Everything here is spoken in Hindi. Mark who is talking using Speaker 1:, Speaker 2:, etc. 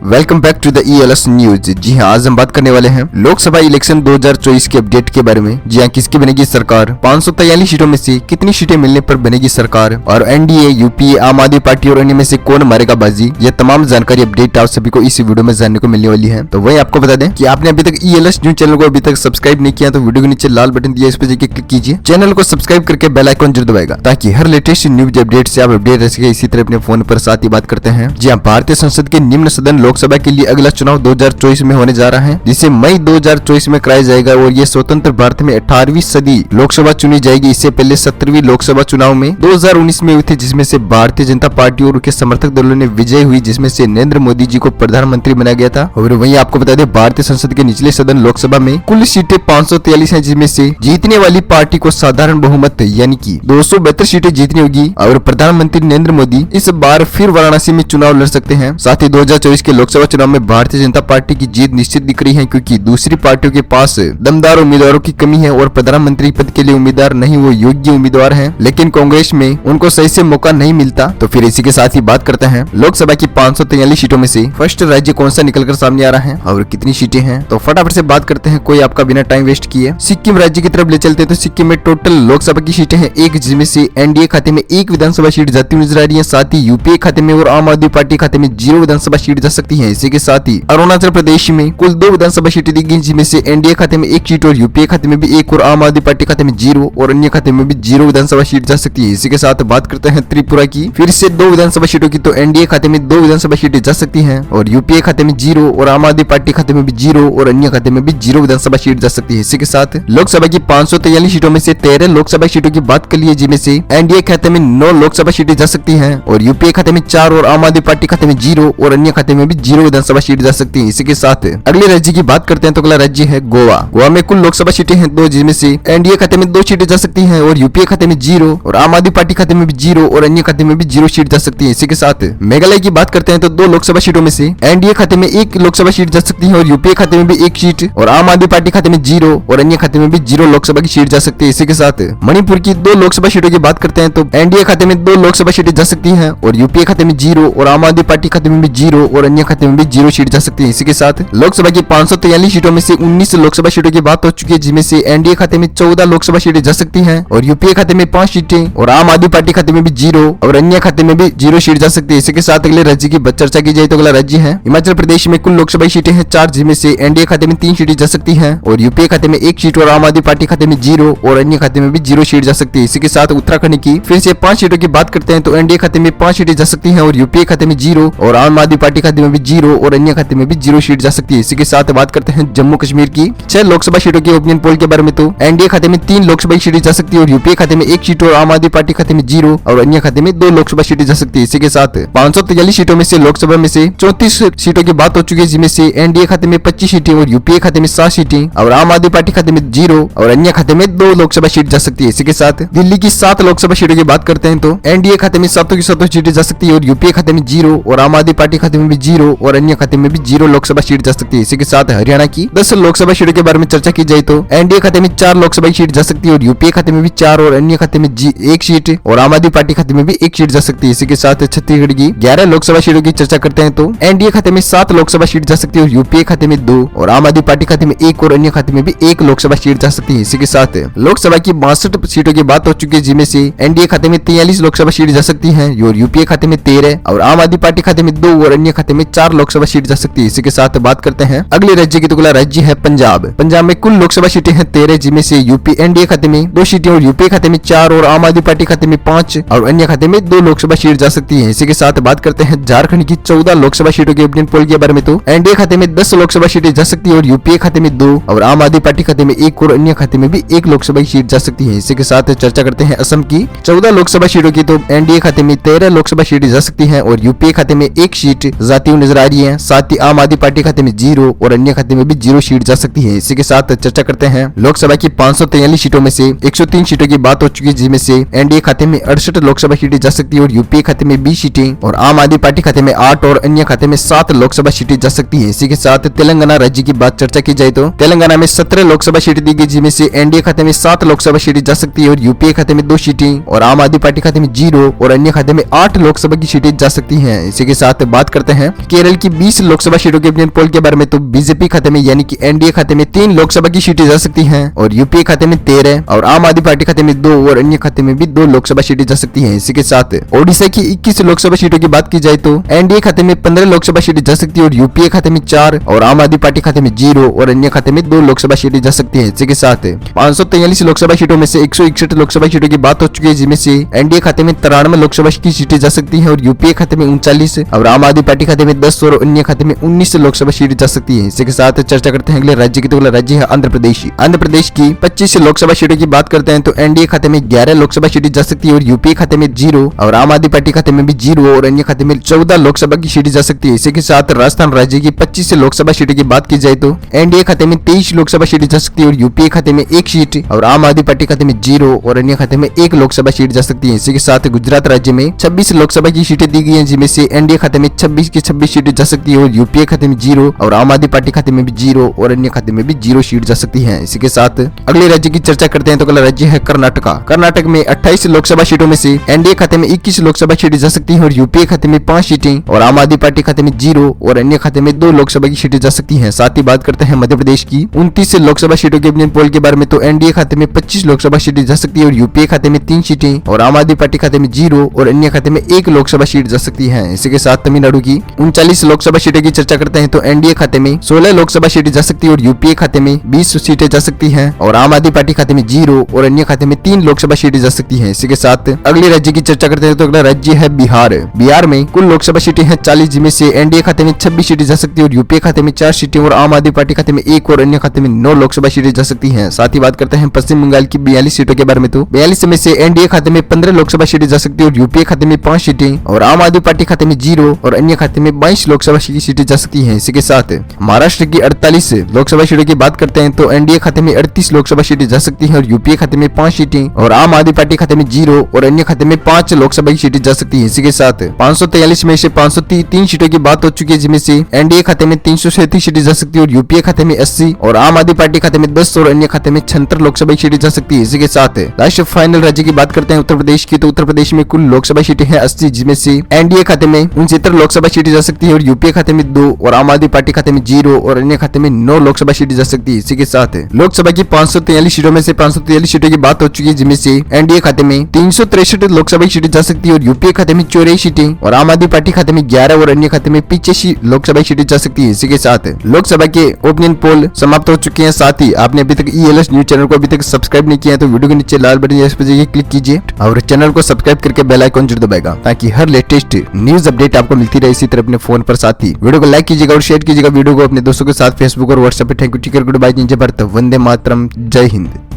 Speaker 1: Welcome back to the ELS news. जी हां, आज हम बात करने वाले हैं लोकसभा इलेक्शन 2024 के अपडेट के बारे में। जी हां, किसकी बनेगी सरकार, 543 सीटों में से कितनी सीटें मिलने पर बनेगी सरकार, और एनडीए, यूपीए, आम आदमी पार्टी और अन्य में से कौन मारेगा बाजी। ये तमाम जानकारी अपडेट आप सभी को इस वीडियो में जानने को मिलने वाली है। तो वही आपको बता दें कि आपने अभी तक ELS न्यूज चैनल को अभी तक सब्सक्राइब नहीं किया तो वीडियो के नीचे लाल बटन दिया, इस पर जाकर क्लिक कीजिए। चैनल को सब्सक्राइब करके बेल आइकन जरूर दबाएगा ताकि हर लेटेस्ट न्यूज अपडेट से आप अपडेट रह सके। इसी तरह अपने फोन पर साथ ही बात करते हैं। जी हां, भारतीय संसद के निम्न सदन लोकसभा के लिए अगला चुनाव 2024 में होने जा रहा है, जिसे मई 2024 में कराया जाएगा और ये स्वतंत्र भारत में 18वीं सदी लोकसभा चुनी जाएगी। इससे पहले 17वीं लोकसभा चुनाव में 2019 में हुई थी, जिसमें से भारतीय जनता पार्टी और उनके समर्थक दलों ने विजय हुई, जिसमें से नरेंद्र मोदी जी को प्रधानमंत्री बनाया गया था। और वहीं आपको बता दें, भारतीय संसद के निचले सदन लोकसभा में कुल सीटें 543 हैं, जिसमें से जीतने वाली पार्टी को साधारण बहुमत यानी कि 272 सीटें जीतनी होगी और प्रधानमंत्री नरेंद्र मोदी इस बार फिर वाराणसी में चुनाव लड़ सकते हैं। साथ ही 2024 के लोकसभा चुनाव में भारतीय जनता पार्टी की जीत निश्चित दिख रही है, क्योंकि दूसरी पार्टियों के पास दमदार उम्मीदवारों की कमी है और प्रधानमंत्री पद के लिए उम्मीदवार नहीं, वो योग्य उम्मीदवार हैं, लेकिन कांग्रेस में उनको सही से मौका नहीं मिलता। तो फिर इसी के साथ ही बात करते हैं लोकसभा की 543 सीटों में से फर्स्ट राज्य कौन सा निकलकर सामने आ रहा है और कितनी सीटें हैं। तो फटाफट से बात करते हैं, कोई आपका बिना टाइम वेस्ट किए सिक्किम राज्य की तरफ ले चलते हैं। तो सिक्किम में टोटल लोकसभा की सीटें हैं 1, जिसमें से एनडीए खाते में 1 विधानसभा सीट जाती हुई नजर आ रही है। साथ ही यूपीए खाते में और आम आदमी पार्टी खाते में 0 विधानसभा सीट जा सकती है। इसी के साथ ही अरुणाचल प्रदेश में कुल 2 विधानसभा सीटें दी गई, जिसमें से एनडीए खाते में 1 सीट और यूपीए खाते में भी 1 और आम आदमी पार्टी खाते में 0 और अन्य खाते में भी 0 विधानसभा सीट जा सकती है। इसी के साथ बात करते हैं त्रिपुरा की, फिर से 2 विधानसभा सीटों की। तो एनडीए खाते में 2 विधानसभा सीटें जा सकती हैं और यूपीए खाते में 0 और आम आदमी पार्टी खाते में भी 0 और अन्य खाते में भी 0 विधानसभा सीट जा सकती है। इसी के साथ लोकसभा की 543 सीटों में से 13 लोकसभा सीटों की बात कर लिए, जिनमें से एनडीए खाते में 9 लोकसभा सीटें जा सकती हैं और यूपीए खाते में 4 और आम आदमी पार्टी खाते में 0 और अन्य खाते में भी 0 विधानसभा सीट जा सकती है। इसी के साथ अगले राज्य की बात करते हैं। तो अगला राज्य है गोवा। गोवा में कुल लोकसभा सीटें हैं 2, जिसमें से एनडीए खाते में 2 सीटें जा सकती हैं और यूपीए खाते में 0 और आम आदमी पार्टी खाते में भी 0 और अन्य खाते में भी 0 सीट जा सकती है। इसी के साथ मेघालय की बात करते हैं। तो 2 लोकसभा सीटों में से एनडीए खाते में 1 लोकसभा सीट जा सकती है और यूपीए खाते में भी 1 सीट और आम आदमी पार्टी खाते में 0 और अन्य खाते में भी 0 लोकसभा की सीट जा सकती है। इसी के साथ मणिपुर की 2 लोकसभा सीटों की बात करते हैं। तो एनडीए खाते में 2 लोकसभा सीटें जा सकती हैं और यूपीए खाते में 0 और आम आदमी पार्टी खाते में भी 0 और अन्य खाते में भी 0 सीट जा सकती है। इसी के साथ लोकसभा की 543 सीटों में से 19 लोकसभा सीटों की बात हो चुकी है, जिसमें से एनडीए खाते में 14 लोकसभा सीटें जा सकती हैं और यूपीए खाते में 5 सीटें और आम आदमी पार्टी खाते में भी 0 और अन्य खाते में भी 0 सीट जा सकती है। इसी के साथ अगले राज्य की चर्चा की जाए तो अगला राज्य है हिमाचल प्रदेश में कुल लोकसभा सीटें हैं 4, जिसमें से एनडीए खाते में 3 सीटें जा सकती हैं और यूपीए खाते में 1 सीट और आम आदमी पार्टी खाते में 0 और अन्य खाते में भी 0 सीट जा सकती है। इसी के साथ उत्तराखंड की फिर से 5 सीटों की बात करते हैं। तो एनडीए खाते में 5 सीटें जा सकती हैं और यूपीए खाते में 0 और आम आदमी पार्टी खाते में भी 0 और अन्य खाते में भी 0 सीट जा सकती है। इसी के साथ बात करते हैं जम्मू कश्मीर की 6 लोकसभा सीटों के ओपिनियन पोल के बारे में। तो एनडीए खाते में 3 लोकसभा सीटें जा सकती है और यूपीए खाते में 1 सीट और आम आदमी पार्टी खाते में 0 और अन्य खाते में 2 लोकसभा सीटें जा सकती है। इसी के साथ 543 सीटों में से लोकसभा में से 34 सीटों की बात हो चुकी है, जिसमें से एनडीए खाते में 25 सीटें और यूपीए खाते में 7 सीटें और आम आदमी पार्टी खाते में 0 और अन्य खाते में 2 लोकसभा सीट जा सकती है। इसी के साथ दिल्ली की 7 लोकसभा सीटों की बात करते हैं। तो एनडीए खाते में 7 की 7 सीटें जा सकती है और यूपीए खाते में 0 और आम आदमी पार्टी खाते में भी 0 और अन्य खाते में भी 0 लोकसभा सीट जा सकती है। इसी के साथ हरियाणा की 10 लोकसभा सीटों के बारे में चर्चा की जाए तो एनडीए खाते में 4 लोकसभा सीट जा सकती है और यूपीए खाते में भी 4 और अन्य खाते में 1 सीट और आम आदमी पार्टी खाते में भी 1 सीट जा सकती है। इसी के साथ छत्तीसगढ़ की 11 लोकसभा सीटों की चर्चा करते हैं। तो एनडीए खाते में 7 लोकसभा सीट जा सकती है और यूपीए खाते में 2 और आम आदमी पार्टी खाते में 1 और अन्य खाते में भी 1 लोकसभा सीट जा सकती है। इसी के साथ लोकसभा की 62 सीटों की बात हो चुकी है, जिसमें से एनडीए खाते में 43 लोकसभा सीट जा सकती है और यूपीए खाते में 13 और आम आदमी पार्टी खाते में 2 और अन्य खाते में 4 लोकसभा सीट जा सकती है। इसी के साथ बात करते हैं अगले राज्य की। तो अगला राज्य है पंजाब। पंजाब में कुल लोकसभा सीटें हैं 13, जिसमें से यूपी एनडीए खाते में 2 सीटें और यूपीए खाते में 4 और आम आदमी पार्टी खाते में 5 और अन्य खाते में 2 लोकसभा सीट जा सकती है। इसी के साथ बात करते हैं झारखंड की 14 लोकसभा सीटों के ओपिनियन पोल के बारे में। तो एनडीए खाते में 10 लोकसभा सीटें जा सकती है और यूपीए खाते में 2 और आम आदमी पार्टी खाते में 1 और अन्य खाते में भी 1 लोकसभा सीट जा सकती है। इसी के साथ चर्चा करते हैं असम की 14 लोकसभा सीटों की। तो एनडीए खाते में 13 लोकसभा सीटें जा सकती हैं और यूपीए खाते में 1 सीट जाती हुई नजर आ रही है। साथ ही आम आदमी पार्टी खाते में 0 और अन्य खाते में भी 0 सीट जा सकती है। इसी के साथ चर्चा करते हैं लोकसभा की 543 सीटों में से 103 सीटों की बात हो चुकी है, जिसमें से एनडीए खाते में 68 लोकसभा सीटें जा सकती है और यूपीए खाते में 20 सीटें और आम आदमी पार्टी खाते में 8 और अन्य खाते में 7 लोकसभा सीटें जा सकती है। इसी के साथ तेलंगाना राज्य की बात चर्चा की जाए तो तेलंगाना में 17 लोकसभा सीटें दी गई, जिसमें से एनडीए खाते में 7 लोकसभा सीटें जा सकती है और यूपीए खाते में 2 सीटें और आम आदमी पार्टी खाते में 0 और अन्य खाते में 8 लोकसभा की सीटें जा सकती हैं। इसी के साथ बात करते हैं केरल की 20 लोकसभा सीटों के ओपिनियन पोल के बारे में तो बीजेपी खाते में यानी कि एनडीए खाते में 3 लोकसभा की सीटें जा सकती हैं और यूपीए खाते में 13 और आम आदमी पार्टी खाते में 2 और अन्य खाते में भी 2 लोकसभा सीटें जा सकती हैं। इसी के साथ ओडिशा की 21 लोकसभा सीटों की बात की जाए तो एनडीए खाते में 15 लोकसभा सीटें जा सकती है और यूपीए खाते में 4 और आम आदमी पार्टी खाते में 0 और अन्य खाते में 2 लोकसभा सीटें जा सकती है। इसी के साथ 543 लोकसभा सीटों में से 161 लोकसभा सीटों की बात हो चुकी है, जिनमें से एनडीए खाते में 93 लोकसभा की सीटें जा सकती है और यूपीए खाते में 39 और आम आदमी पार्टी खाते में 10 और अन्य खाते में 19 लोकसभा सीटें जा सकती है। इसी के साथ चर्चा करते हैं अगले राज्य की, तो अगला राज्य है आंध्र प्रदेश। आंध्र प्रदेश की 25 लोकसभा सीटों की बात करते हैं तो एनडीए खाते में 11 लोकसभा सीटें जा सकती है और यूपीए खाते में 0 और आम आदमी पार्टी खाते में भी 0 और अन्य खाते में 14 लोकसभा की सीटें जा सकती है। इसी के साथ राजस्थान राज्य की 25 लोकसभा सीटों की बात की जाए तो एनडीए खाते में 23 लोकसभा सीटें जा सकती है और यूपीए खाते में 1 सीट और आम आदमी पार्टी खाते में 0 और अन्य खाते में 1 लोकसभा सीट जा सकती है। इसी के साथ गुजरात राज्य में 26 लोकसभा की सीटें दी गई हैं, जिनमें से एनडीए खाते में 26 की 26 सीटें जा सकती है और यूपीए खाते में 0 और आम आदमी पार्टी खाते में भी 0 और अन्य खाते में भी 0 सीट जा सकती है। इसी के साथ अगले राज्य की चर्चा करते हैं तो अगला राज्य है कर्नाटका। कर्नाटक में 28 लोकसभा सीटों में से एनडीए खाते में 21 लोकसभा सीटें जा सकती है और यूपीए खाते में 5 सीटें और आम आदमी पार्टी खाते में 0 और अन्य खाते में 2 लोकसभा की सीटें जा सकती है। साथ ही बात करते हैं मध्य प्रदेश की 29 लोकसभा सीटों के ओपिनियन पोल के बारे में, तो एनडीए खाते में 25 लोकसभा सीटें जा सकती है और यूपीए खाते में 3 सीटें और आम आदमी पार्टी खाते में 0 और अन्य खाते में 1 लोकसभा सीट जा सकती है। इसी के साथ तमिलनाडु की 39 लोकसभा सीटें की चर्चा करते हैं तो एनडीए खाते में 16 लोकसभा सीटें जा सकती है और यूपीए खाते में 20 सीटें जा सकती हैं और आम आदमी पार्टी खाते में 0 और अन्य खाते में 3 लोकसभा सीटें जा सकती हैं। इसी के साथ अगले राज्य की चर्चा करते हैं तो अगला राज्य है बिहार। बिहार में कुल लोकसभा सीटें हैं 40, जिनमें से एनडीए खाते में 26 सीटें जा सकती है और यूपीए खाते में 4 सीटें और आम आदमी पार्टी खाते में 1 और अन्य खाते में 9 लोकसभा सीटें जा सकती हैं। साथ ही बात करते हैं पश्चिम बंगाल की 42 सीटों के बारे में, तो 42 में से एनडीए खाते में 15 लोकसभा सीटें जा सकती है और यूपीए खाते में 5 सीटें और आम आदमी पार्टी खाते में 0 और अन्य खाते में 22 लोकसभा की सीटें जा सकती हैं। इसी के साथ महाराष्ट्र की 48 लोकसभा सीटों की बात करते हैं तो एनडीए खाते में 38 लोकसभा सीटें जा सकती हैं और यूपीए खाते में 5 सीटें और आम आदमी पार्टी खाते में 0 और अन्य खाते में 5 लोकसभा की सीटें जा सकती है। इसी के साथ 543 में से 503 सीटों की बात हो चुकी है, जिनमें से एनडीए खाते में 337 सीटें जा सकती है और यूपीए खाते में 80 और आम आदमी पार्टी खाते में 10 और अन्य खाते में 76 लोकसभा की सीटें जा सकती है। इसी के साथ लास्ट फाइनल राज्य की बात करते हैं उत्तर प्रदेश की, तो उत्तर प्रदेश में कुल लोकसभा सीटें हैं 80, जिसमें से एनडीए खाते में 69 लोकसभा सीटें जा सकती है और यूपीए खाते में 2 और आम आदमी पार्टी खाते में 0 और अन्य खाते में 9 लोकसभा सीटें जा सकती है। इसी के साथ लोकसभा की 543 सीटों में से 543 सीटों की बात हो चुकी है, जिनमें से एनडीए खाते में 363 लोकसभा सीटें जा सकती है और यूपीए खाते में 84 सीटें और आम आदमी पार्टी खाते में 11 और अन्य खाते में 85 लोकसभा सीटें जा सकती है। इसी के साथ लोकसभा के ओपिनियन पोल समाप्त हो चुके हैं। साथ ही आपने अभी तक ईएलएस न्यूज चैनल को अभी तक सब्सक्राइब नहीं किया है तो वीडियो के नीचे लाल बटन इस पर जाइए क्लिक कीजिए और चैनल को सब्सक्राइब करके बेल आइकन जरूर दबाएगा, ताकि हर लेटेस्ट न्यूज अपडेट आपको मिलती रहे इसी तरह अपने फोन पर। साथ ही वीडियो को लाइक कीजिएगा और शेयर कीजिएगा वीडियो को अपने दोस्तों के साथ फेसबुक और व्हाट्सएप पे। Thank you, take care good bye, जय भारत, वंदे मातरम, जय हिंद।